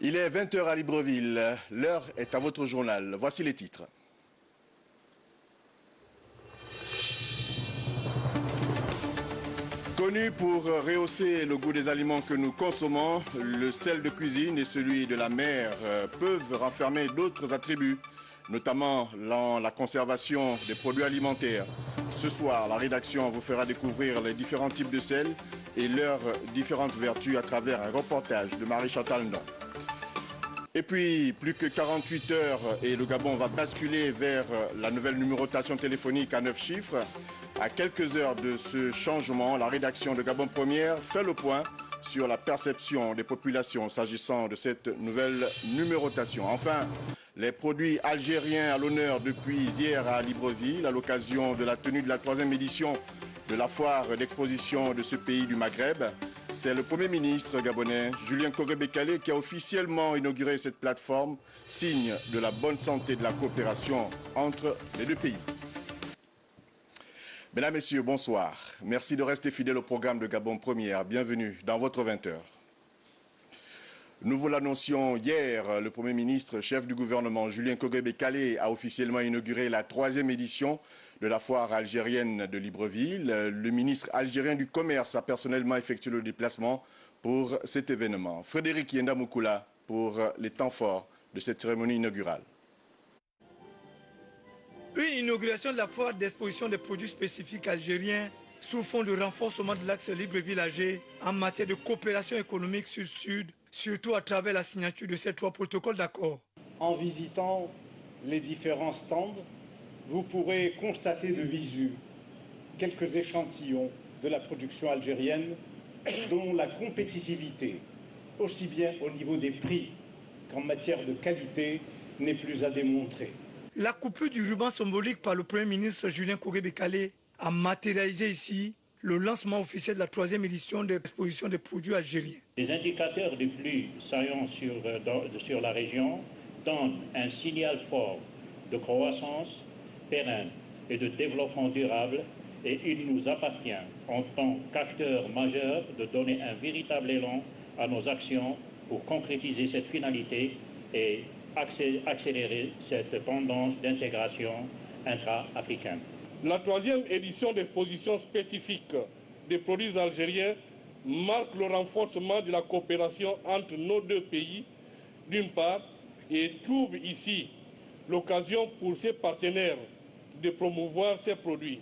Il est 20 h à Libreville. L'heure est à votre journal. Voici les titres. Connu pour rehausser le goût des aliments que nous consommons, le sel de cuisine et celui de la mer peuvent renfermer d'autres attributs, notamment dans la conservation des produits alimentaires. Ce soir, la rédaction vous fera découvrir les différents types de sel et leurs différentes vertus à travers un reportage de Marie-Chantal Ndon. Et puis, plus que 48 heures et le Gabon va basculer vers la nouvelle numérotation téléphonique à 9 chiffres. À quelques heures de ce changement, la rédaction de Gabon Première fait le point sur la perception des populations s'agissant de cette nouvelle numérotation. Enfin, les produits algériens à l'honneur depuis hier à Libreville à l'occasion de la tenue de la 3e édition de la foire d'exposition de ce pays du Maghreb. C'est le Premier ministre gabonais, Julien Kogé-Bekale, qui a officiellement inauguré cette plateforme, signe de la bonne santé de la coopération entre les deux pays. Mesdames, Messieurs, bonsoir. Merci de rester fidèles au programme de Gabon Première. Bienvenue dans votre 20 h. Nous vous l'annoncions hier, le Premier ministre, chef du gouvernement, Julien Kogé-Bekale, a officiellement inauguré la 3e édition de la foire algérienne de Libreville. Le ministre algérien du Commerce a personnellement effectué le déplacement pour cet événement. Frédéric Yenda Moukoula pour les temps forts de cette cérémonie inaugurale. Une inauguration de la foire d'exposition des produits spécifiques algériens sous fond de renforcement de l'axe Libreville-Alger en matière de coopération économique sud-sud, surtout à travers la signature de ces 3 protocoles d'accord. En visitant les différents stands, vous pourrez constater de visu quelques échantillons de la production algérienne dont la compétitivité, aussi bien au niveau des prix qu'en matière de qualité, n'est plus à démontrer. La coupure du ruban symbolique par le Premier ministre Julien Kogé-Bekale a matérialisé ici le lancement officiel de la 3e édition de l'exposition des produits algériens. Les indicateurs les plus saillants sur la région donnent un signal fort de croissance pérenne et de développement durable, et il nous appartient en tant qu'acteurs majeurs de donner un véritable élan à nos actions pour concrétiser cette finalité et accélérer cette tendance d'intégration intra-africaine. La 3e édition d'exposition spécifique des produits algériens marque le renforcement de la coopération entre nos deux pays, d'une part, et trouve ici l'occasion pour ses partenaires de promouvoir ses produits,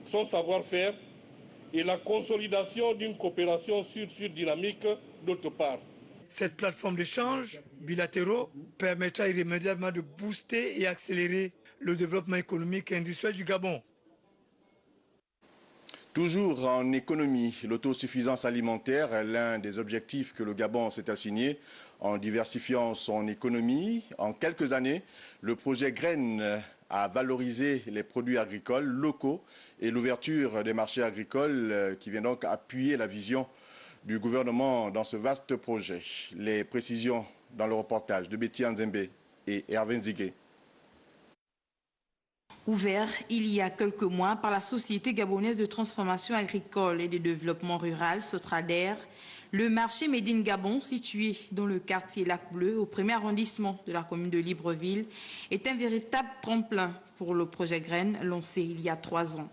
son savoir-faire et la consolidation d'une coopération sud-sud dynamique d'autre part. Cette plateforme d'échange bilatéraux permettra irrémédiablement de booster et accélérer le développement économique et industriel du Gabon. Toujours en économie, l'autosuffisance alimentaire est l'un des objectifs que le Gabon s'est assigné en diversifiant son économie. En quelques années, le projet Graines a valorisé les produits agricoles locaux et l'ouverture des marchés agricoles qui vient donc appuyer la vision du gouvernement dans ce vaste projet. Les précisions dans le reportage de Betty Nzembe et Hervé Nzigué. Ouvert il y a quelques mois par la Société gabonaise de transformation agricole et de développement rural, Sotrader, le marché Médine Gabon, situé dans le quartier Lac Bleu, au 1er arrondissement de la commune de Libreville, est un véritable tremplin pour le projet Graines lancé il y a 3 ans.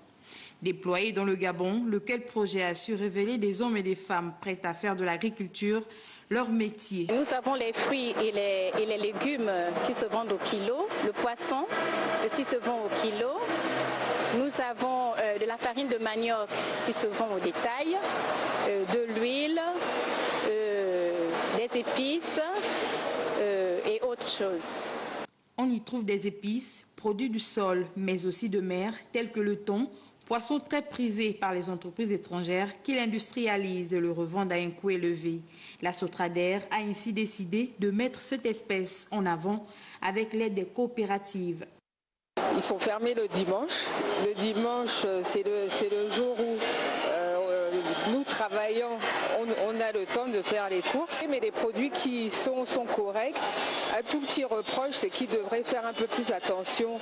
Déployé dans le Gabon, lequel projet a su révéler des hommes et des femmes prêts à faire de l'agriculture leur métier. Nous avons les fruits et les légumes qui se vendent au kilo, le poisson aussi se vend au kilo. Nous avons de la farine de manioc qui se vend au détail, de l'huile, des épices et autres choses. On y trouve des épices, produits du sol, mais aussi de mer, tels que le thon, poisson très prisé par les entreprises étrangères qui l'industrialisent et le revendent à un coût élevé. La Sotrader a ainsi décidé de mettre cette espèce en avant avec l'aide des coopératives. Ils sont fermés le dimanche. Le dimanche, c'est le jour où nous travaillons, on a le temps de faire les courses, mais les produits qui sont corrects. Un tout petit reproche, c'est qu'ils devraient faire un peu plus attention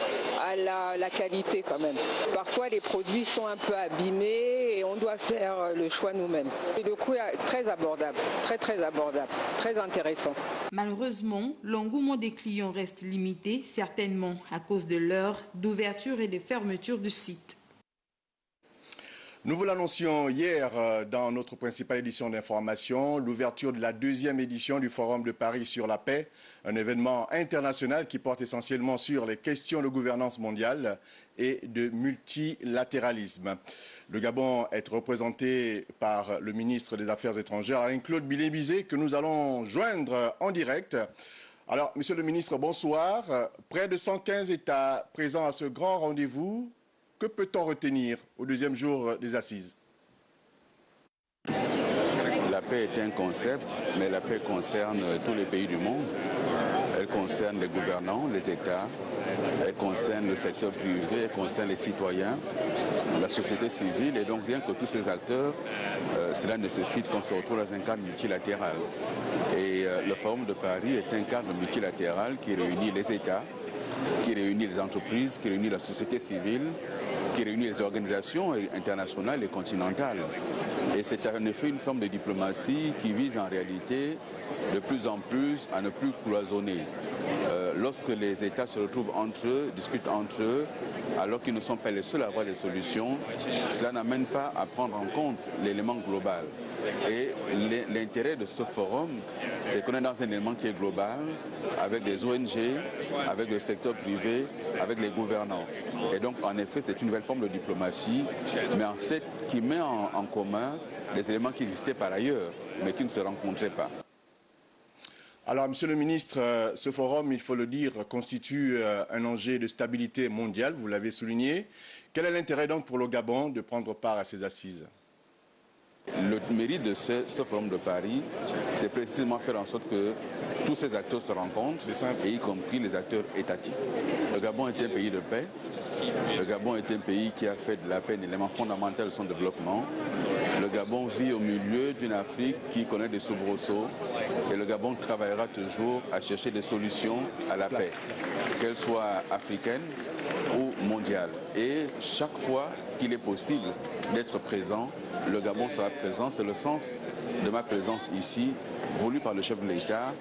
à la qualité quand même. Parfois, les produits sont un peu abîmés et on doit faire le choix nous-mêmes. Et le coût est très abordable, très abordable, très intéressant. Malheureusement, l'engouement des clients reste limité, certainement à cause de l'heure d'ouverture et de fermeture du site. Nous vous l'annoncions hier dans notre principale édition d'information, l'ouverture de la 2e édition du Forum de Paris sur la paix, un événement international qui porte essentiellement sur les questions de gouvernance mondiale et de multilatéralisme. Le Gabon est représenté par le ministre des Affaires étrangères, Alain-Claude Bilé-Bizet, que nous allons joindre en direct. Alors, monsieur le ministre, bonsoir. Près de 115 États présents à ce grand rendez-vous. Que peut-on retenir au 2e jour des assises? La paix est un concept, mais la paix concerne tous les pays du monde. Elle concerne les gouvernants, les États, elle concerne le secteur privé, elle concerne les citoyens, la société civile. Et donc, bien que tous ces acteurs, cela nécessite qu'on se retrouve dans un cadre multilatéral. Et le Forum de Paris est un cadre multilatéral qui réunit les États, qui réunit les entreprises, qui réunit la société civile, qui réunit les organisations internationales et continentales. Et c'est en effet une forme de diplomatie qui vise en réalité de plus en plus à ne plus cloisonner. Lorsque les États se retrouvent entre eux, discutent entre eux, alors qu'ils ne sont pas les seuls à avoir des solutions, cela n'amène pas à prendre en compte l'élément global. Et l'intérêt de ce forum, c'est qu'on est dans un élément qui est global, avec des ONG, avec le secteur privé, avec les gouvernants. Et donc, en effet, c'est une nouvelle forme de diplomatie, mais qui met en commun des éléments qui existaient par ailleurs, mais qui ne se rencontraient pas. Alors, monsieur le ministre, ce forum, il faut le dire, constitue un enjeu de stabilité mondiale, vous l'avez souligné. Quel est l'intérêt donc pour le Gabon de prendre part à ces assises? Le mérite de ce forum de Paris, c'est précisément faire en sorte que tous ces acteurs se rencontrent, et y compris les acteurs étatiques. Le Gabon est un pays de paix. Le Gabon est un pays qui a fait de la paix un élément fondamental de son développement. Le Gabon vit au milieu d'une Afrique qui connaît des soubresauts et le Gabon travaillera toujours à chercher des solutions à la paix, qu'elle soit africaine ou mondiale. Et chaque fois qu'il est possible d'être présent, le Gabon sera présent. C'est le sens de ma présence ici, voulue par le chef de l'État,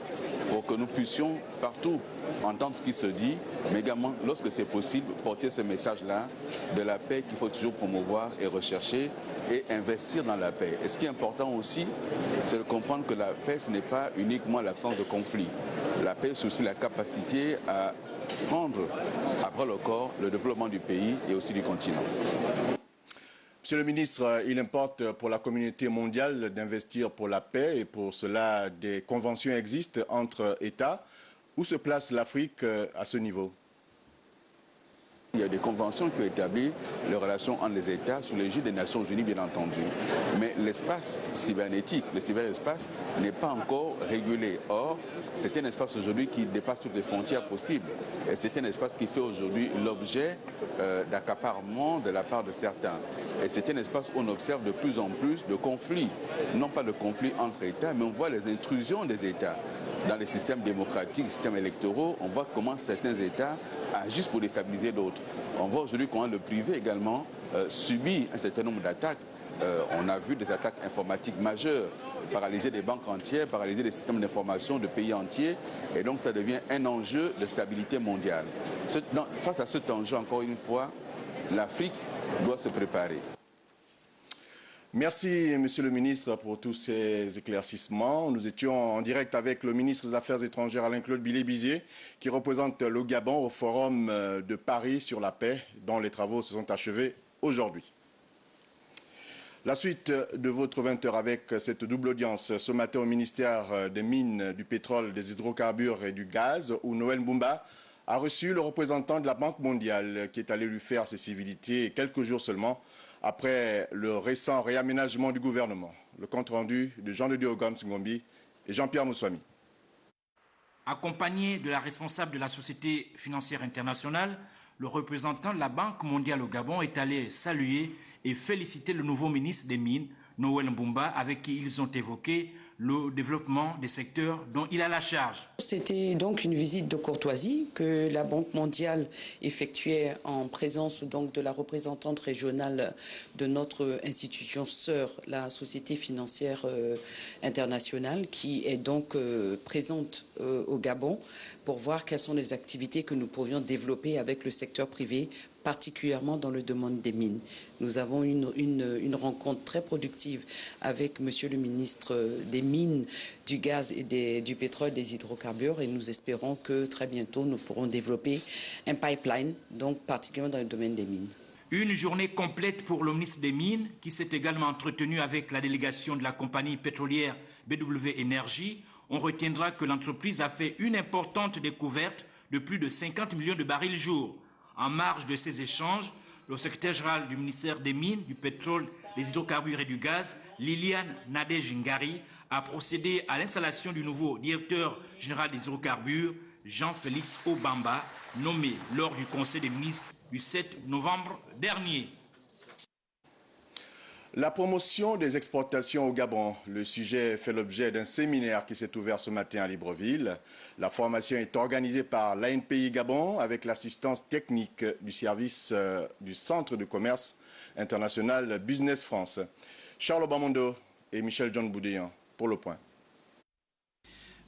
pour que nous puissions partout entendre ce qui se dit, mais également, lorsque c'est possible, porter ce message-là de la paix qu'il faut toujours promouvoir et rechercher et investir dans la paix. Et ce qui est important aussi, c'est de comprendre que la paix, ce n'est pas uniquement l'absence de conflit. La paix, c'est aussi la capacité à prendre à bras le corps le développement du pays et aussi du continent. Monsieur le ministre, il importe pour la communauté mondiale d'investir pour la paix et pour cela des conventions existent entre États. Où se place l'Afrique à ce niveau? Il y a des conventions qui ont établi les relations entre les États sous l'égide des Nations Unies, bien entendu. Mais l'espace cybernétique, le cyberespace, n'est pas encore régulé. Or, c'est un espace aujourd'hui qui dépasse toutes les frontières possibles. Et c'est un espace qui fait aujourd'hui l'objet d'accaparement de la part de certains. Et c'est un espace où on observe de plus en plus de conflits. Non pas de conflits entre États, mais on voit les intrusions des États. Dans les systèmes démocratiques, les systèmes électoraux, on voit comment certains États agissent pour déstabiliser d'autres. On voit aujourd'hui comment le privé également subit un certain nombre d'attaques. On a vu des attaques informatiques majeures, paralyser des banques entières, paralyser des systèmes d'information de pays entiers. Et donc ça devient un enjeu de stabilité mondiale. Face à cet enjeu, encore une fois, l'Afrique doit se préparer. Merci, monsieur le ministre, pour tous ces éclaircissements. Nous étions en direct avec le ministre des Affaires étrangères, Alain-Claude Bilé-Bizet, qui représente le Gabon au Forum de Paris sur la paix, dont les travaux se sont achevés aujourd'hui. La suite de votre 20h avec cette double audience ce matin au ministère des Mines, du Pétrole, des Hydrocarbures et du Gaz, où Noël Mbumba a reçu le représentant de la Banque mondiale qui est allé lui faire ses civilités quelques jours seulement après le récent réaménagement du gouvernement. Le compte-rendu de Jean-de-Dieu Ngombi et Jean-Pierre Moussouami. Accompagné de la responsable de la Société financière internationale, le représentant de la Banque mondiale au Gabon est allé saluer et féliciter le nouveau ministre des Mines, Noël Mbumba, avec qui ils ont évoqué le développement des secteurs dont il a la charge. C'était donc une visite de courtoisie que la Banque mondiale effectuait en présence donc de la représentante régionale de notre institution sœur, la Société financière internationale, qui est donc présente au Gabon pour voir quelles sont les activités que nous pourrions développer avec le secteur privé, particulièrement dans le domaine des mines. Nous avons une rencontre très productive avec Monsieur le ministre des Mines, du Gaz et du Pétrole, des Hydrocarbures, et nous espérons que très bientôt nous pourrons développer un pipeline, donc particulièrement dans le domaine des mines. Une journée complète pour le ministre des Mines, qui s'est également entretenu avec la délégation de la compagnie pétrolière BW Energy. On retiendra que l'entreprise a fait une importante découverte de plus de 50 millions de barils jour. En marge de ces échanges, le secrétaire général du ministère des Mines, du Pétrole, des Hydrocarbures et du Gaz, Liliane Nadej Ngari, a procédé à l'installation du nouveau directeur général des Hydrocarbures, Jean-Félix Obamba, nommé lors du Conseil des ministres du 7 novembre dernier. La promotion des exportations au Gabon. Le sujet fait l'objet d'un séminaire qui s'est ouvert ce matin à Libreville. La formation est organisée par l'ANPI Gabon avec l'assistance technique du service du Centre de commerce international Business France. Charles Obamondo et Michel John Boudéan pour le point.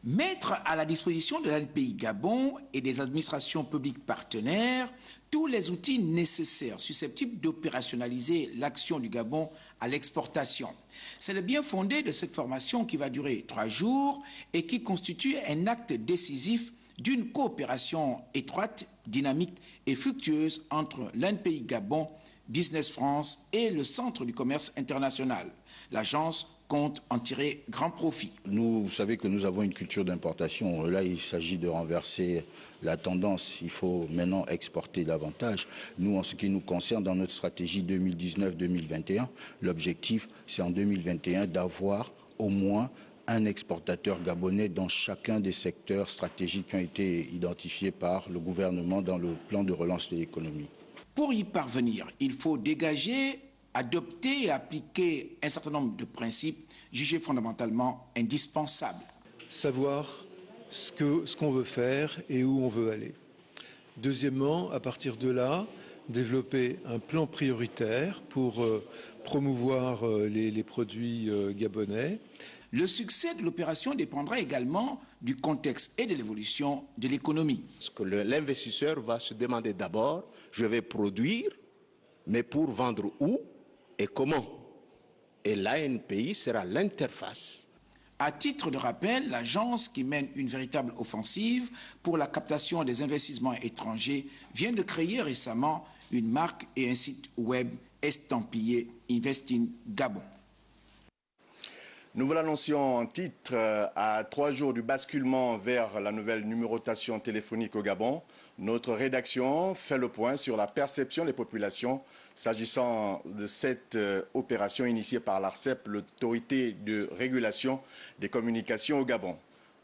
Mettre à la disposition de l'ANPI Gabon et des administrations publiques partenaires tous les outils nécessaires susceptibles d'opérationnaliser l'action du Gabon à l'exportation. C'est le bien fondé de cette formation qui va durer 3 jours et qui constitue un acte décisif d'une coopération étroite, dynamique et fructueuse entre l'ANPI Gabon, Business France et le Centre du commerce international. L'agence compte en tirer grand profit. Vous savez que nous avons une culture d'importation. Là, il s'agit de renverser la tendance. Il faut maintenant exporter davantage. Nous, en ce qui nous concerne, dans notre stratégie 2019-2021, l'objectif, c'est en 2021 d'avoir au moins un exportateur gabonais dans chacun des secteurs stratégiques qui ont été identifiés par le gouvernement dans le plan de relance de l'économie. Pour y parvenir, il faut dégager, adopter et appliquer un certain nombre de principes jugés fondamentalement indispensables. Savoir ce qu'on veut faire et où on veut aller. Deuxièmement, à partir de là, développer un plan prioritaire pour promouvoir les produits gabonais. Le succès de l'opération dépendra également du contexte et de l'évolution de l'économie. Ce que l'investisseur va se demander d'abord, je vais produire, mais pour vendre où et comment? Et l'ANPI sera l'interface. À titre de rappel, l'agence qui mène une véritable offensive pour la captation des investissements étrangers vient de créer récemment une marque et un site web estampillé Investing Gabon. Nous vous l'annoncions en titre, à 3 jours du basculement vers la nouvelle numérotation téléphonique au Gabon, notre rédaction fait le point sur la perception des populations s'agissant de cette opération initiée par l'ARCEP, l'autorité de régulation des communications au Gabon.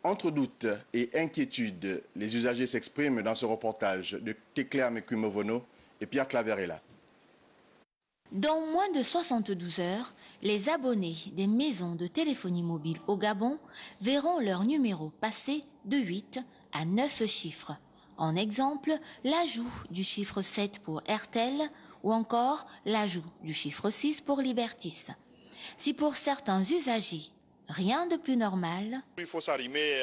Entre doutes et inquiétudes, les usagers s'expriment dans ce reportage de Teclair Mekumovono et Pierre Claverella. Dans moins de 72 heures, les abonnés des maisons de téléphonie mobile au Gabon verront leur numéro passer de 8 à 9 chiffres. En exemple, l'ajout du chiffre 7 pour Airtel ou encore l'ajout du chiffre 6 pour Libertis. Si pour certains usagers, rien de plus normal. Il faut s'arrimer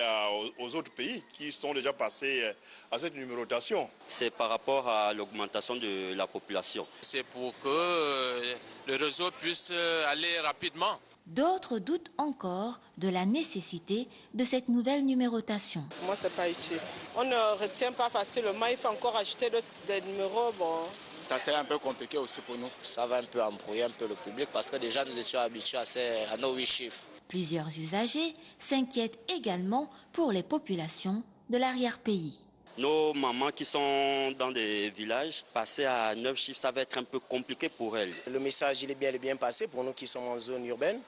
aux autres pays qui sont déjà passés à cette numérotation. C'est par rapport à l'augmentation de la population. C'est pour que le réseau puisse aller rapidement. D'autres doutent encore de la nécessité de cette nouvelle numérotation. Moi, c'est pas utile. On ne retient pas facilement, il faut encore acheter des numéros. Bon. Ça serait un peu compliqué aussi pour nous. Ça va un peu embrouiller un peu le public parce que déjà nous étions habitués à nos 8 chiffres. Plusieurs usagers s'inquiètent également pour les populations de l'arrière-pays. Nos mamans qui sont dans des villages, passer à 9 chiffres, ça va être un peu compliqué pour elles. Le message il est bien passé pour nous qui sommes en zone urbaine.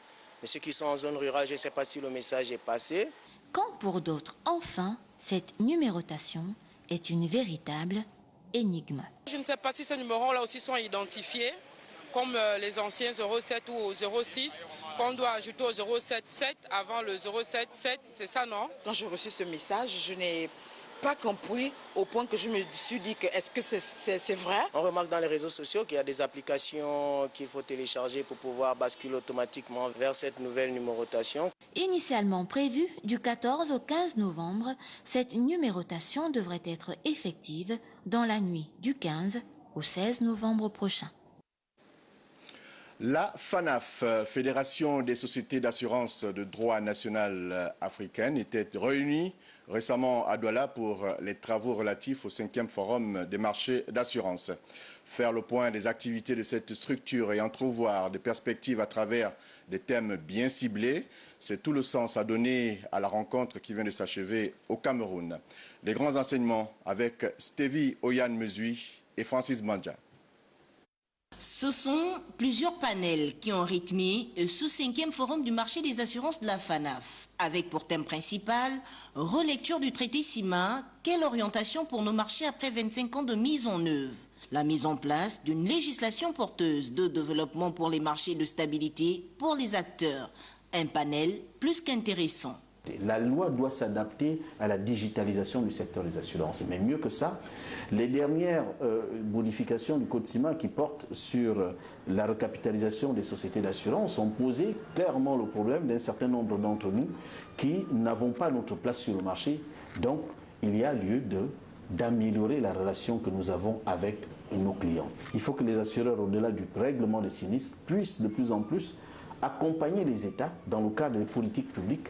Mais ceux qui sont en zone rurale, je ne sais pas si le message est passé. Quand pour d'autres, enfin, cette numérotation est une véritable énigme. Je ne sais pas si ces numéros-là aussi sont identifiés comme les anciens 0,7 ou 0,6, qu'on doit ajouter au 0,77 avant le 0,77, c'est ça, non? Quand j'ai reçu ce message, je n'ai pas compris au point que je me suis dit que est-ce que c'est vrai? On remarque dans les réseaux sociaux qu'il y a des applications qu'il faut télécharger pour pouvoir basculer automatiquement vers cette nouvelle numérotation. Initialement prévue du 14 au 15 novembre, cette numérotation devrait être effective dans la nuit du 15 au 16 novembre prochain. La FANAF, Fédération des sociétés d'assurance de droit national africaine, était réunie récemment à Douala pour les travaux relatifs au 5e forum des marchés d'assurance. Faire le point des activités de cette structure et entrevoir des perspectives à travers des thèmes bien ciblés, c'est tout le sens à donner à la rencontre qui vient de s'achever au Cameroun. Les grands enseignements avec Stevie Oyan-Mesui et Francis Mandja. Ce sont plusieurs panels qui ont rythmé ce 5e forum du marché des assurances de la FANAF, avec pour thème principal relecture du traité CIMA, quelle orientation pour nos marchés après 25 ans de mise en œuvre, la mise en place d'une législation porteuse de développement pour les marchés de stabilité pour les acteurs, un panel plus qu'intéressant. La loi doit s'adapter à la digitalisation du secteur des assurances. Mais mieux que ça, les dernières modifications du Code CIMA qui portent sur la recapitalisation des sociétés d'assurance ont posé clairement le problème d'un certain nombre d'entre nous qui n'avons pas notre place sur le marché. Donc, il y a lieu d'améliorer la relation que nous avons avec nos clients. Il faut que les assureurs, au-delà du règlement des sinistres, puissent de plus en plus accompagner les États dans le cadre des politiques publiques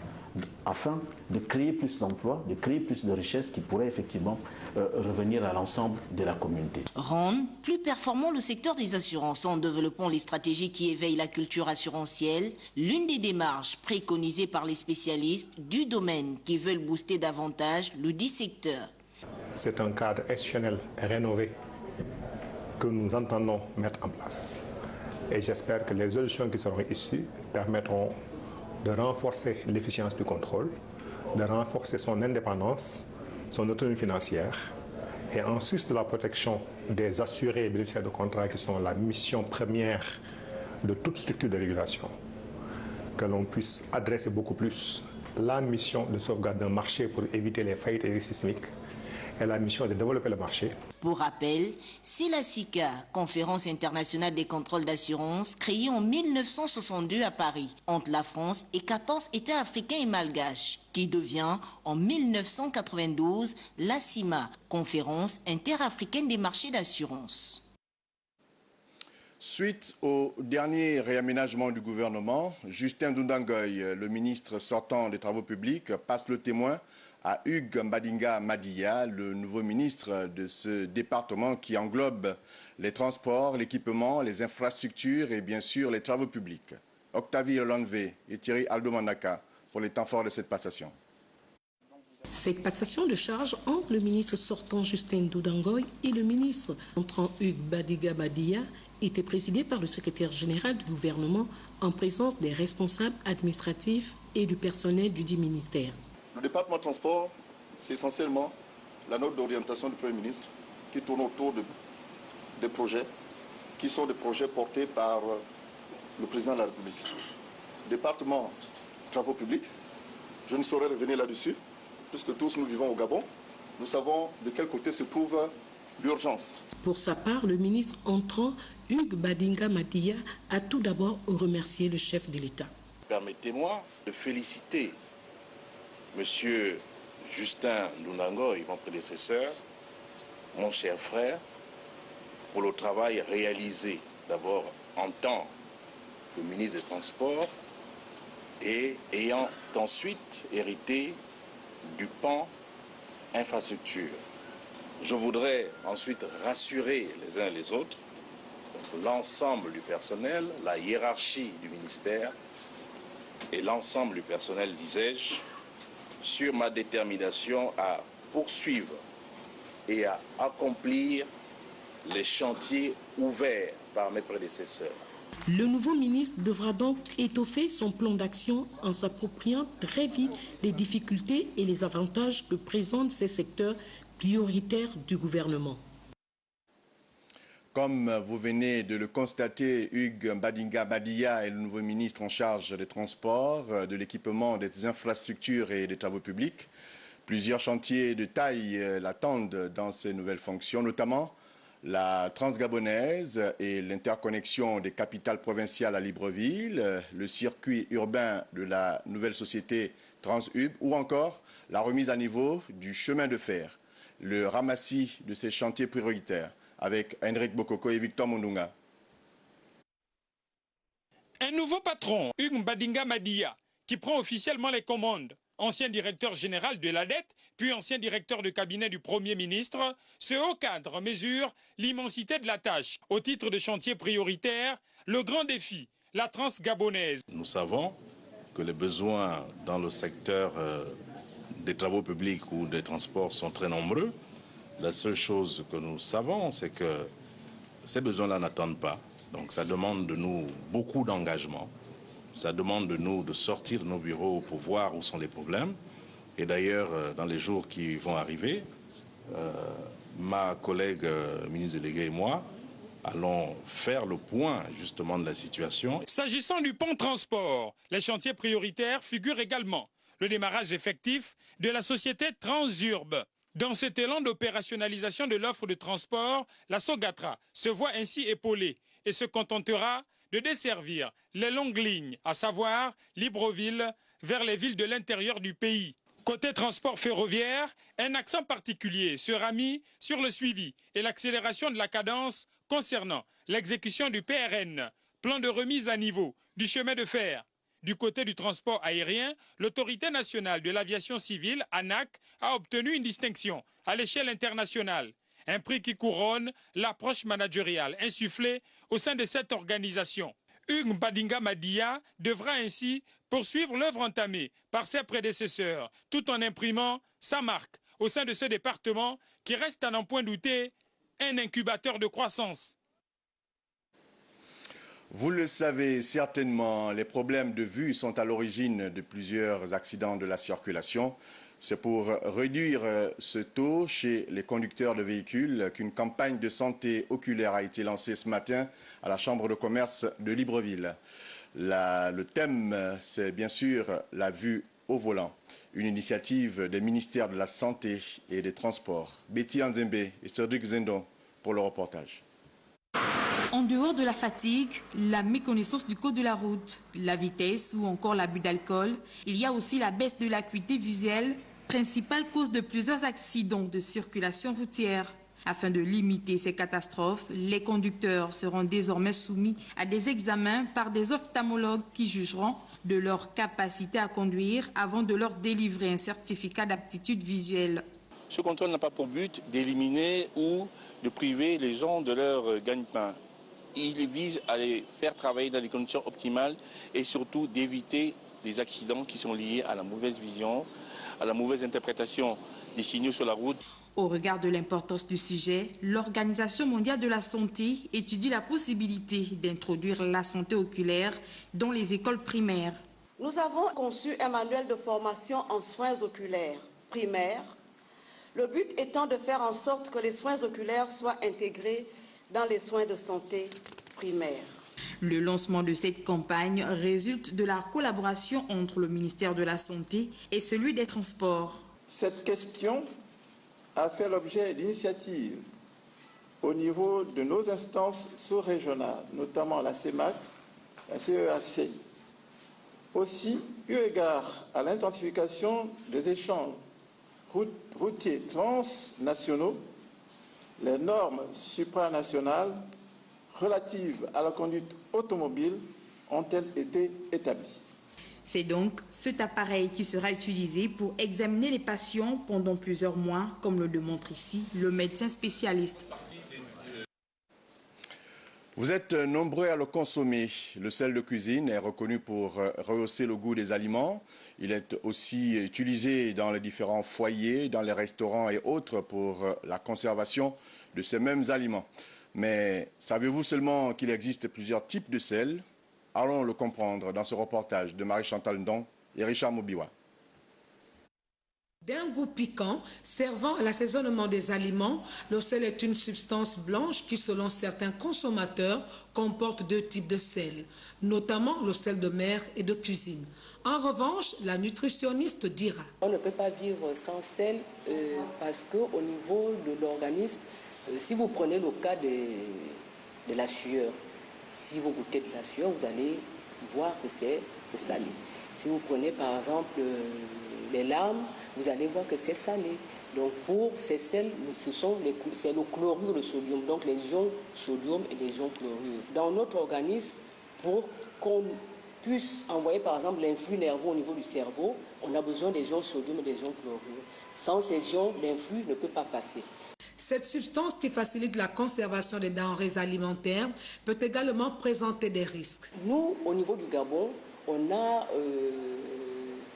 afin de créer plus d'emplois, de créer plus de richesses qui pourraient effectivement revenir à l'ensemble de la communauté. Rendre plus performant le secteur des assurances en développant les stratégies qui éveillent la culture assurantielle, l'une des démarches préconisées par les spécialistes du domaine qui veulent booster davantage le dit secteur. C'est un cadre institutionnel rénové que nous entendons mettre en place. Et j'espère que les solutions qui seront issues permettront de renforcer l'efficience du contrôle, de renforcer son indépendance, son autonomie financière, et en sus de la protection des assurés et bénéficiaires de contrats qui sont la mission première de toute structure de régulation, que l'on puisse adresser beaucoup plus la mission de sauvegarde d'un marché pour éviter les faillites et les risques systémiques, et la mission de développer le marché. Pour rappel, c'est la SICA, Conférence internationale des contrôles d'assurance, créée en 1962 à Paris, entre la France et 14 États africains et malgaches, qui devient en 1992 la CIMA, Conférence interafricaine des marchés d'assurance. Suite au dernier réaménagement du gouvernement, Justin Ndoundangoy, le ministre sortant des Travaux publics, passe le témoin à Hugues Mbadinga Madiya, le nouveau ministre de ce département qui englobe les transports, l'équipement, les infrastructures et bien sûr les travaux publics. Octavie Olanvé et Thierry Aldomandaka pour les temps forts de cette passation. Cette passation de charge entre le ministre sortant Justin Ndoundangoy et le ministre entrant Hugues Mbadinga Madiya était présidée par le secrétaire général du gouvernement en présence des responsables administratifs et du personnel du dit ministère. Le département de transport, c'est essentiellement la note d'orientation du Premier ministre qui tourne autour des projets qui sont des projets portés par le président de la République. Département travaux publics, je ne saurais revenir là-dessus, puisque tous nous vivons au Gabon. Nous savons de quel côté se trouve l'urgence. Pour sa part, le ministre entrant, Hugues Mbadinga Madiya, a tout d'abord remercié le chef de l'État. Permettez-moi de féliciter Monsieur Justin Ndoundangoy, mon prédécesseur, mon cher frère, pour le travail réalisé d'abord en tant que ministre des Transports et ayant ensuite hérité du pan infrastructure. Je voudrais ensuite rassurer les uns et les autres, l'ensemble du personnel, la hiérarchie du ministère et l'ensemble du personnel, disais-je, sur ma détermination à poursuivre et à accomplir les chantiers ouverts par mes prédécesseurs. Le nouveau ministre devra donc étoffer son plan d'action en s'appropriant très vite les difficultés et les avantages que présentent ces secteurs prioritaires du gouvernement. Comme vous venez de le constater, Hugues Badinga Badia est le nouveau ministre en charge des transports, de l'équipement, des infrastructures et des travaux publics. Plusieurs chantiers de taille l'attendent dans ses nouvelles fonctions, notamment la Transgabonaise et l'interconnexion des capitales provinciales à Libreville, le circuit urbain de la nouvelle société Transhub ou encore la remise à niveau du chemin de fer, le ramassis de ces chantiers prioritaires avec Henrik Bokoko et Victor Mondunga. Un nouveau patron, Hugues Badinga Madia, qui prend officiellement les commandes. Ancien directeur général de la dette, puis ancien directeur de cabinet du Premier ministre, ce haut cadre mesure l'immensité de la tâche. Au titre de chantier prioritaire, le grand défi, la Transgabonaise. Nous savons que les besoins dans le secteur des travaux publics ou des transports sont très nombreux. La seule chose que nous savons, c'est que ces besoins-là n'attendent pas. Donc ça demande de nous beaucoup d'engagement. Ça demande de nous de sortir de nos bureaux pour voir où sont les problèmes. Et d'ailleurs, dans les jours qui vont arriver, ma collègue ministre déléguée et moi allons faire le point justement de la situation. S'agissant du pont transport, les chantiers prioritaires figurent également le démarrage effectif de la société Transurb. Dans cet élan d'opérationnalisation de l'offre de transport, la Sogatra se voit ainsi épaulée et se contentera de desservir les longues lignes, à savoir Libreville, vers les villes de l'intérieur du pays. Côté transport ferroviaire, un accent particulier sera mis sur le suivi et l'accélération de la cadence concernant l'exécution du PRN, plan de remise à niveau du chemin de fer. Du côté du transport aérien, l'Autorité nationale de l'aviation civile, ANAC, a obtenu une distinction à l'échelle internationale. Un prix qui couronne l'approche managériale insufflée au sein de cette organisation. Hugues Badinga Madia devra ainsi poursuivre l'œuvre entamée par ses prédécesseurs, tout en imprimant sa marque au sein de ce département qui reste à n'en point douter un incubateur de croissance. Vous le savez certainement, les problèmes de vue sont à l'origine de plusieurs accidents de la circulation. C'est pour réduire ce taux chez les conducteurs de véhicules qu'une campagne de santé oculaire a été lancée ce matin à la Chambre de commerce de Libreville. Le thème, c'est bien sûr la vue au volant, une initiative des ministères de la Santé et des Transports. Betty Anzembe et Cédric Zendon pour le reportage. En dehors de la fatigue, la méconnaissance du code de la route, la vitesse ou encore l'abus d'alcool, il y a aussi la baisse de l'acuité visuelle, principale cause de plusieurs accidents de circulation routière. Afin de limiter ces catastrophes, les conducteurs seront désormais soumis à des examens par des ophtalmologues qui jugeront de leur capacité à conduire avant de leur délivrer un certificat d'aptitude visuelle. Ce contrôle n'a pas pour but d'éliminer ou de priver les gens de leur gagne-pain. Il vise à les faire travailler dans les conditions optimales et surtout d'éviter les accidents qui sont liés à la mauvaise vision, à la mauvaise interprétation des signaux sur la route. Au regard de l'importance du sujet, l'Organisation mondiale de la santé étudie la possibilité d'introduire la santé oculaire dans les écoles primaires. Nous avons conçu un manuel de formation en soins oculaires primaires, le but étant de faire en sorte que les soins oculaires soient intégrés dans les soins de santé primaires. Le lancement de cette campagne résulte de la collaboration entre le ministère de la Santé et celui des Transports. Cette question a fait l'objet d'initiatives au niveau de nos instances sous-régionales, notamment la CEMAC, la CEAC. Aussi, eu égard à l'intensification des échanges routiers transnationaux, les normes supranationales relatives à la conduite automobile ont-elles été établies. C'est donc cet appareil qui sera utilisé pour examiner les patients pendant plusieurs mois, comme le démontre ici le médecin spécialiste. Vous êtes nombreux à le consommer. Le sel de cuisine est reconnu pour rehausser le goût des aliments. Il est aussi utilisé dans les différents foyers, dans les restaurants et autres pour la conservation de ces mêmes aliments. Mais savez-vous seulement qu'il existe plusieurs types de sel? Allons le comprendre dans ce reportage de Marie-Chantal Ndong et Richard Mobiwa. D'un goût piquant, servant à l'assaisonnement des aliments, le sel est une substance blanche qui, selon certains consommateurs, comporte 2 types de sel, notamment le sel de mer et de cuisine. En revanche, la nutritionniste dira: on ne peut pas vivre sans sel parce qu'au niveau de l'organisme, si vous prenez le cas de la sueur, si vous goûtez de la sueur, vous allez voir que c'est salé. Si vous prenez par exemple les larmes, vous allez voir que c'est salé. Donc pour ces sels, c'est le chlorure de sodium, donc les ions sodium et les ions chlorure. Dans notre organisme, pour qu'on puisse envoyer par exemple l'influx nerveux au niveau du cerveau, on a besoin des ions sodium et des ions chlorure. Sans ces ions, l'influx ne peut pas passer. Cette substance qui facilite la conservation des denrées alimentaires peut également présenter des risques. Nous, au niveau du Gabon, on a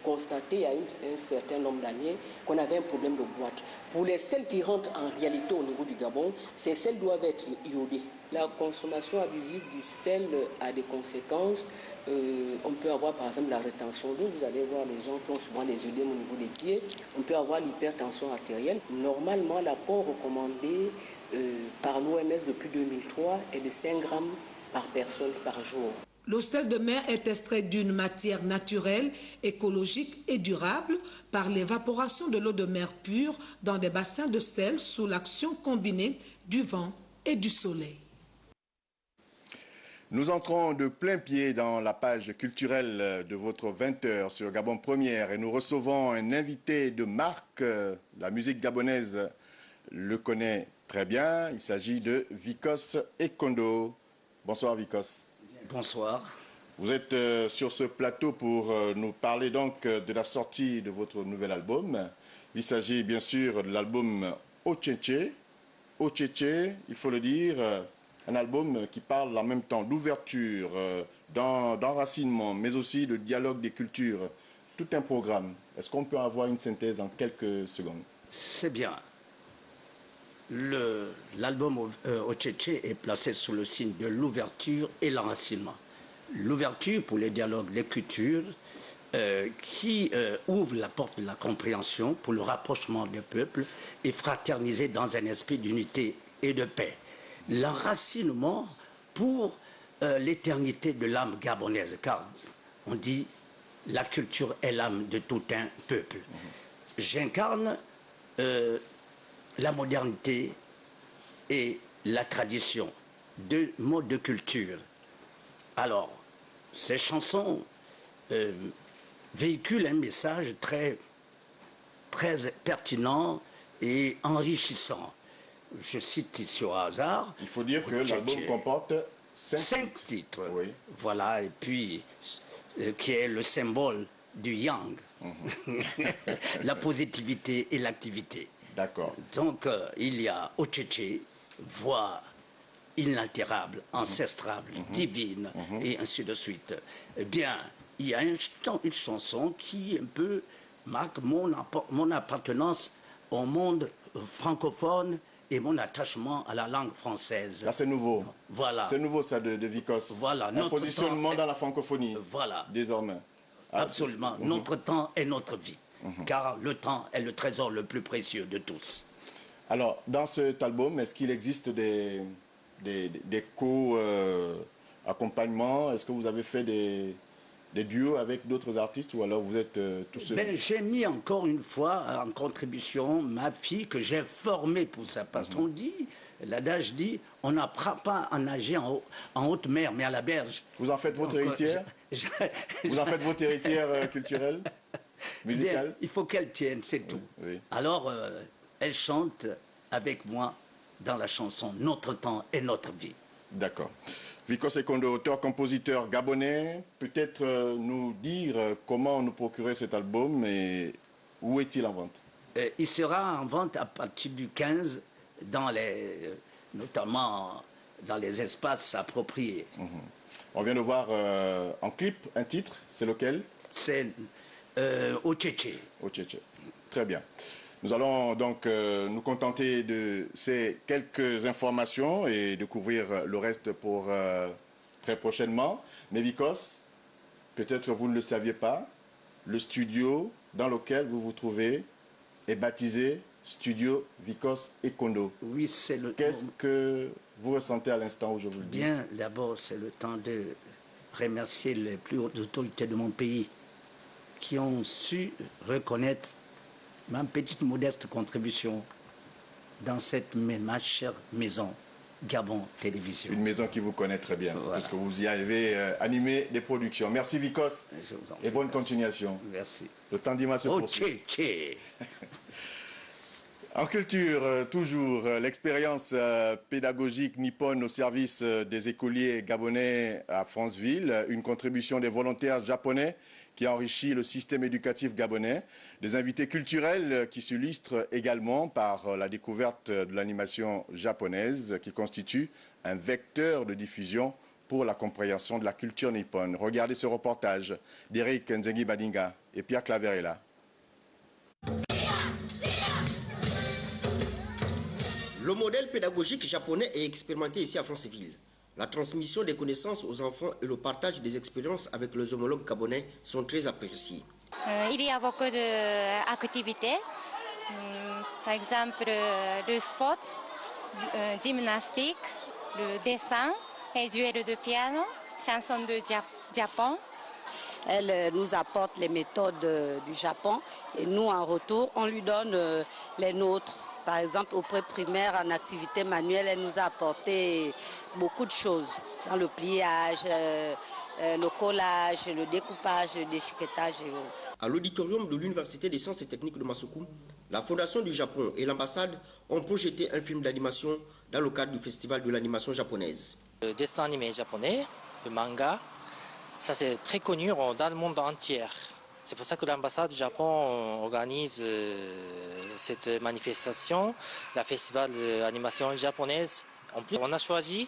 constaté il y a un certain nombre d'années qu'on avait un problème de boîte. Pour les sels qui rentrent en réalité au niveau du Gabon, ces sels doivent être iodés. La consommation abusive du sel a des conséquences. On peut avoir par exemple la rétention d'eau. Vous allez voir les gens qui ont souvent des œdèmes au niveau des pieds. On peut avoir l'hypertension artérielle. Normalement, l'apport recommandé par l'OMS depuis 2003 est de 5 grammes par personne par jour. Le sel de mer est extrait d'une matière naturelle, écologique et durable par l'évaporation de l'eau de mer pure dans des bassins de sel sous l'action combinée du vent et du soleil. Nous entrons de plein pied dans la page culturelle de votre 20h sur Gabon Première et nous recevons un invité de marque. La musique gabonaise le connaît très bien. Il s'agit de Vikos Ekondo. Bonsoir Vikos. Bonsoir. Vous êtes sur ce plateau pour nous parler donc de la sortie de votre nouvel album. Il s'agit bien sûr de l'album Ocheche. Ocheche, il faut le dire, un album qui parle en même temps d'ouverture, d'enracinement, mais aussi de dialogue des cultures. Tout un programme. Est-ce qu'on peut avoir une synthèse en quelques secondes? C'est bien. L'album Ocheche est placé sous le signe de l'ouverture et l'enracinement. L'ouverture pour les dialogues des cultures qui ouvre la porte de la compréhension pour le rapprochement des peuples et fraterniser dans un esprit d'unité et de paix. L'enracinement pour l'éternité de l'âme gabonaise, car on dit la culture est l'âme de tout un peuple. J'incarne la modernité et la tradition, 2 modes de culture. Alors, ces chansons véhiculent un message très pertinent et enrichissant. Je cite ici au hasard. Il faut dire que l'album comporte 5 titres. Oui. Voilà, et puis qui est le symbole du yang, la positivité et l'activité. D'accord. Donc, il y a Ocheche, voix inaltérable, ancestrale, divine, et ainsi de suite. Eh bien, il y a une chanson qui un peu marque mon appartenance au monde francophone et mon attachement à la langue française. Là, c'est nouveau. Voilà. C'est nouveau, ça, de Vikos. Voilà. Un positionnement dans la francophonie. Voilà. Désormais. Absolument. Notre temps est notre vie. Car le temps est le trésor le plus précieux de tous. Alors, dans cet album, est-ce qu'il existe des co-accompagnements? Est-ce que vous avez fait des duos avec d'autres artistes ou alors vous êtes tout seul? J'ai mis encore une fois en contribution ma fille que j'ai formée pour ça. Parce qu'on dit, l'adage dit, on n'apprend pas à nager en haute mer, mais à la berge. Vous en faites votre héritière? Vous en faites votre héritière culturelle? Musicale? Bien, il faut qu'elle tienne, c'est tout. Oui. Alors, elle chante avec moi dans la chanson « Notre temps et notre vie ». D'accord. Vikos Ekondo, auteur-compositeur gabonais, peut-être nous dire comment nous procurer cet album et où est-il en vente? Il sera en vente à partir du 15, notamment dans les espaces appropriés. On vient de voir en clip un titre, c'est lequel? C'est Ocheche. Ocheche. Très bien. Nous allons donc nous contenter de ces quelques informations et découvrir le reste pour très prochainement. Mais Vikos, peut-être vous ne le saviez pas, le studio dans lequel vous vous trouvez est baptisé Studio Vikos et Kondo. Oui, c'est le... Qu'est-ce que vous ressentez à l'instant où je vous le dis? Bien, d'abord, c'est le temps de remercier les plus hautes autorités de mon pays qui ont su reconnaître ma petite modeste contribution dans cette ma chère maison Gabon Télévision. Une maison qui vous connaît très bien, voilà. Parce que vous y avez animé des productions. Merci Vikos et bonne continuation. Merci. Le temps d'Ima se poursuit. En culture, toujours, l'expérience pédagogique nippone au service des écoliers gabonais à Franceville, une contribution des volontaires japonais qui enrichit le système éducatif gabonais, des invités culturels qui s'illustrent également par la découverte de l'animation japonaise qui constitue un vecteur de diffusion pour la compréhension de la culture nippone. Regardez ce reportage d'Eric Nzengi Badinga et Pierre Claverella. Le modèle pédagogique japonais est expérimenté ici à Franceville. La transmission des connaissances aux enfants et le partage des expériences avec les homologues gabonais sont très appréciés. Il y a beaucoup d'activités, par exemple le sport, gymnastique, le dessin, les duels de piano, chansons de Japon. Elle nous apporte les méthodes du Japon et nous, en retour, on lui donne les nôtres. Par exemple, au pré-primaire, en activité manuelle, elle nous a apporté beaucoup de choses dans le pliage, le collage, le découpage, le déchiquetage. À l'auditorium de l'Université des sciences et techniques de Masuku, la Fondation du Japon et l'ambassade ont projeté un film d'animation dans le cadre du Festival de l'animation japonaise. Le dessin animé japonais, le manga, ça c'est très connu dans le monde entier. C'est pour ça que l'ambassade du Japon organise cette manifestation, le festival d'animation japonaise. En plus, on a choisi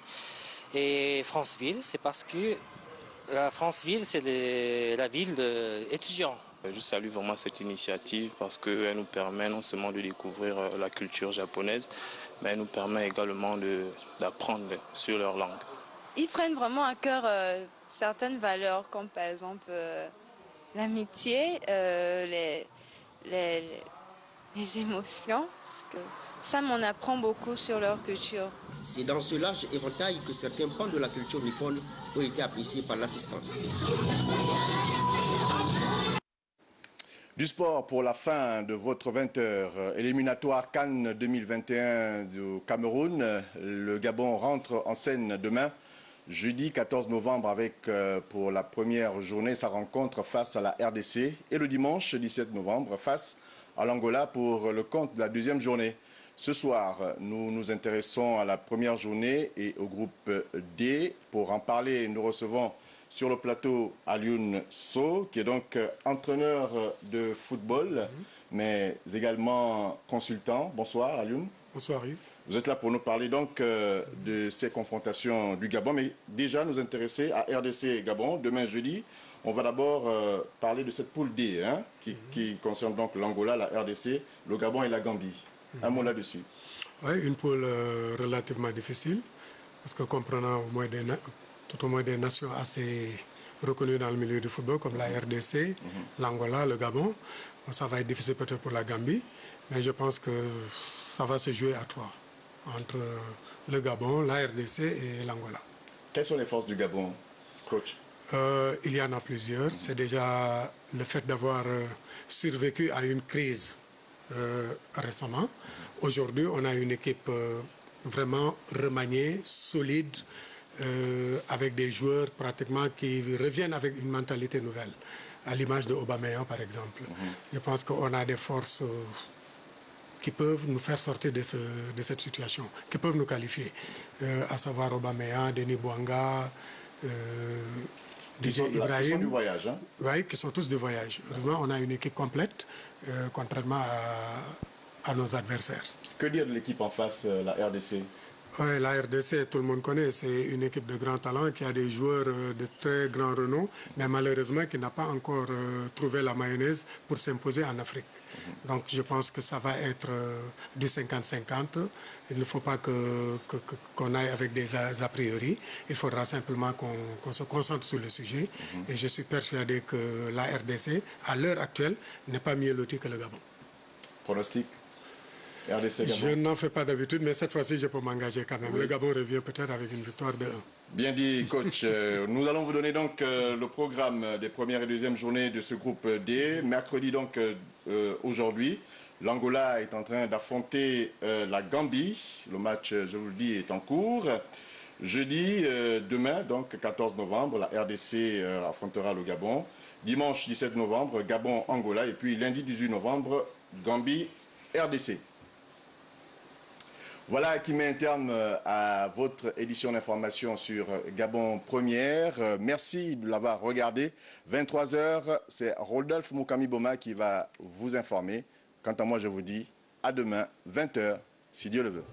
Franceville, c'est parce que Franceville, c'est la ville d'étudiants. Je salue vraiment cette initiative parce qu'elle nous permet non seulement de découvrir la culture japonaise, mais elle nous permet également d'apprendre sur leur langue. Ils prennent vraiment à cœur certaines valeurs, comme par exemple l'amitié, les émotions, parce que ça m'en apprend beaucoup sur leur culture. C'est dans ce large éventail que certains pans de la culture nippone ont été appréciés par l'assistance. Du sport pour la fin de votre 20h. Éliminatoire Cannes 2021 du Cameroun. Le Gabon rentre en scène demain, jeudi 14 novembre, avec pour la première journée sa rencontre face à la RDC. Et le dimanche 17 novembre face à l'Angola pour le compte de la deuxième journée. Ce soir, nous nous intéressons à la première journée et au groupe D. Pour en parler, nous recevons sur le plateau Alioune Sow, qui est donc entraîneur de football, mais également consultant. Bonsoir Alioune. Bonsoir Yves. Vous êtes là pour nous parler donc de ces confrontations du Gabon, mais déjà nous intéresser à RDC et Gabon. Demain jeudi, on va d'abord parler de cette poule D, hein, qui concerne donc l'Angola, la RDC, le Gabon et la Gambie. Un mot là-dessus. Oui, une poule relativement difficile, parce que comprenant tout au moins des nations assez reconnues dans le milieu du football, comme la RDC, l'Angola, le Gabon. Bon, ça va être difficile peut-être pour la Gambie, mais je pense que ça va se jouer à trois, entre le Gabon, la RDC et l'Angola. Quelles sont les forces du Gabon, coach? Il y en a plusieurs. C'est déjà le fait d'avoir survécu à une crise récemment. Aujourd'hui, on a une équipe vraiment remaniée, solide, avec des joueurs pratiquement qui reviennent avec une mentalité nouvelle, à l'image de Aubameyang par exemple. Je pense qu'on a des forces qui peuvent nous faire sortir de cette situation, qui peuvent nous qualifier, à savoir Aubameyang, Denis Bouanga, DJ Ibrahim. Qui sont du voyage, hein? Oui, qui sont tous du voyage. Heureusement, on a une équipe complète, contrairement à nos adversaires. Que dire de l'équipe en face, la RDC? Oui, la RDC, tout le monde connaît, c'est une équipe de grand talent qui a des joueurs de très grand renom, mais malheureusement qui n'a pas encore trouvé la mayonnaise pour s'imposer en Afrique. Donc je pense que ça va être du 50-50. Il ne faut pas qu'on aille avec des a priori. Il faudra simplement qu'on se concentre sur le sujet. Et je suis persuadé que la RDC, à l'heure actuelle, n'est pas mieux lotie que le Gabon. Pronostic RDC Gabon. Je n'en fais pas d'habitude, mais cette fois-ci, je peux m'engager quand même. Oui. Le Gabon revient peut-être avec une victoire de 1. Bien dit, coach. Nous allons vous donner donc le programme des premières et deuxièmes journées de ce groupe D. Mercredi, donc, aujourd'hui, l'Angola est en train d'affronter la Gambie. Le match, je vous le dis, est en cours. Jeudi, demain, donc 14 novembre, la RDC affrontera le Gabon. Dimanche 17 novembre, Gabon-Angola. Et puis lundi 18 novembre, Gambie-RDC. Voilà qui met un terme à votre édition d'information sur Gabon Première. Merci de l'avoir regardé. 23 h, c'est Rodolphe Moukami-Boma qui va vous informer. Quant à moi, je vous dis à demain, 20 h, si Dieu le veut.